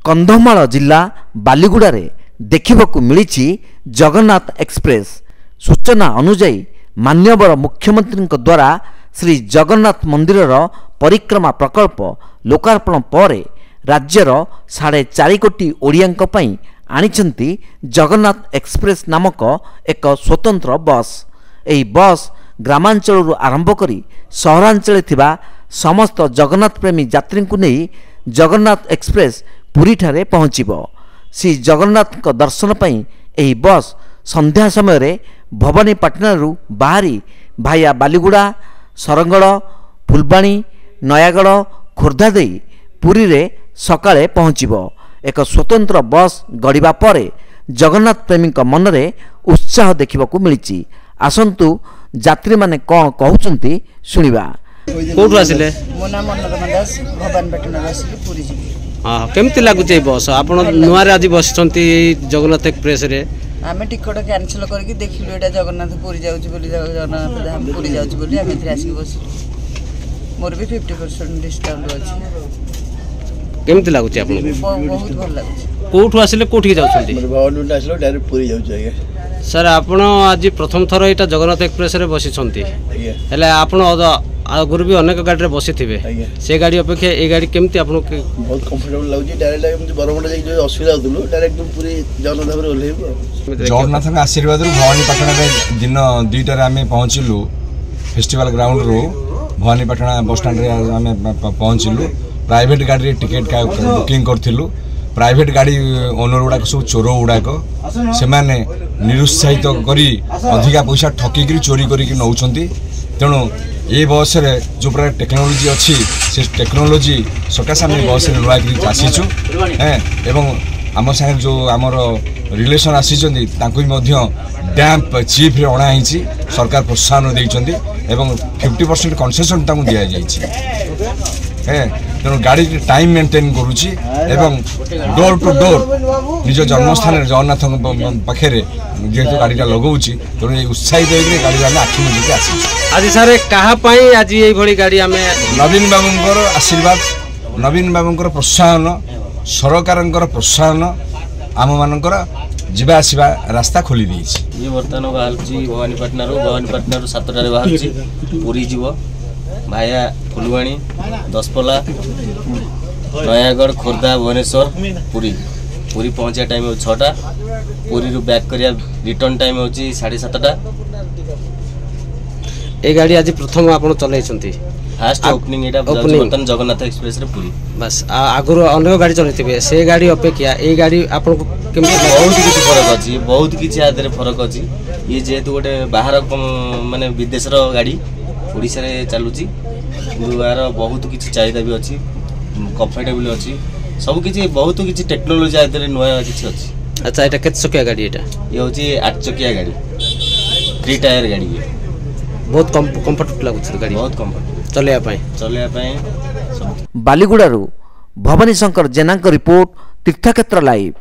कंधमाल जिला बालीगुड़े देखा मिली जगन्नाथ एक्सप्रेस। सूचना अनुजाई मान्यवर मुख्यमंत्री द्वारा श्री जगन्नाथ मंदिर परिक्रमा प्रकल्प लोकार्पण पर राज्यर 4.5 कोटी ओडिया आनिछंती जगन्नाथ एक्सप्रेस नामक एक स्वतंत्र बस। एही बस ग्रामांचल आरंभ करी सहरांचल थिबा समस्त जगन्नाथ प्रेमी यात्री को नहीं जगन्नाथ एक्सप्रेस पुरी ठारे पहुँचीबो। श्री जगन्नाथ को दर्शन पई एही बस संध्या समय रे भवानीपाटना बाहरी भाया बालीगुड़ा सरंगड़ फुलबाणी नयागढ़ खोर्धा दे पुरी रे सकाळे पहुँचीबो। एक स्वतंत्र बस गड़िबा पर जगन्नाथ प्रेमी मन में उत्साह देखा मिली। आसंतु यात्री माने कौन कहउचंती सुनिबा। कोठु आसिले? मो नाम मनोरमा दास भवानीपाटना आसिले पुरी जिबी। हां केमति लागुचे बस आपण नुआरे आज बसचंती जगन्नाथ एक्सप्रेस रे? आमे टिकट कैंसिल करके देखिलु एटा जगन्नाथ पुरी जाउची बोली जगन्नाथ धाम पुरी जाउची बोली आमे एथि आसी बस मोर भी 50% डिस्काउंट अछि। केमति लागुचे आपण? बहुत भल लागुचे। कोठु आसिले कोठी जाउछंती? भवानीपाटना आसिलो डायरेक्ट पुरी जाउची आगे। सर आपण आज प्रथम थर एटा जगन्नाथ एक्सप्रेस रे बसिछंती हेले आपण आगुर भी अनेक गाड़ी रे बसी थिबे से गाड़ी अपेक्षा ए गाड़ी केमति आपण बहुत कंफर्टेबल लागुची। डायरेक्ट हम बरमुंडा जाई जो असुविधा होतलु डायरेक्ट पूरी जगन्नाथ रे ओलेबो। जगन्नाथ के आशीर्वाद रु भवानीपाटना रे दिन 2टा रे आमे पहुंचिलु फेस्टिवल ग्राउंड रु भवानीपाटना बस स्टैंड रे आमे पहुंचिलु। प्राइवेट गाड़ी रे टिकट का बुकिंग करथिलु। प्राइवेट गाड़ी ओनर गुड़ाक सब चोर गुड़ाक से निरुत्साहित करी अधिका पैसा ठकिकी चोरी करी नौकरी। तेणु ये बस रे जो प्रकार टेक्नोलोजी अच्छी से टेक्नोलोजी सकाशे आम बस नुआ आसीचु एवं आम सागर जो आमर रिलेसन आसी डैम्प चीफ रे अणाई सरकार प्रोत्साहन देइछंती एवं 50% कन्सेसन दि जाए। तेणु गाड़ी टाइम मेंटेन करुच्ची एवं डोर टू डोर निज जन्मस्थान जगन्नाथ पाखे जेहेतु गाड़ीटा लगौची तेणु ये उत्साहित होकर गाड़ी आम आखि मुझे आस। आज सारे कहापाई आज ये भली गाड़ी आम नवीन बाबूंकर आशीर्वाद नवीन बाबूंकर प्रोत्साहन सरकार प्रोत्साहन आम मानकर जीवा आसवा रास्ता खोली देइछि। ये बर्तमान भवानीपाटना 7टारे बाहर पुरी जीव भाया फुलवाणी दसपला नयागढ़ खोर्धा भुवनेश्वर पुरी पुरी पहुँचा टाइम 6टा पुरी रु बैक करिया रिटर्न टाइम होची 7:30। ए गाड़ी आज प्रथम आपण चलाइछंती फास्ट ओपनिंग एटा बर्तमान जगन्नाथ एक्सप्रेस रे पुरी बस आगुर अनेक गाड़ी चलैथिबे से गाड़ी अपेक्षा ए गाड़ी आपण केमति बहुत किछि फरक अछि बहुत किछि आदरे फरक अछि। ये जेहेतु गोटे बाहर माने विदेश रो गाड़ी ओडिसा रे चालुची यार बहुत किछि चाहिदा भी अछि कंफर्टेबल अछि सब किछि बहुत किछि टेक्नोलॉजी आदरे नुआ किछि अछि। अच्छा एटा केत चकिया गाड़ी एटा? ये होची 8 चकिया गाड़ी 3 टायर गाड़ी ये बहुत कंफर्टेबल लागुछि गाड़ी बहुत कंफर्ट चलेया पई। बालीगुड़ारू भवानी शंकर जेना रिपोर्ट तीर्थक्षेत्र लाइव।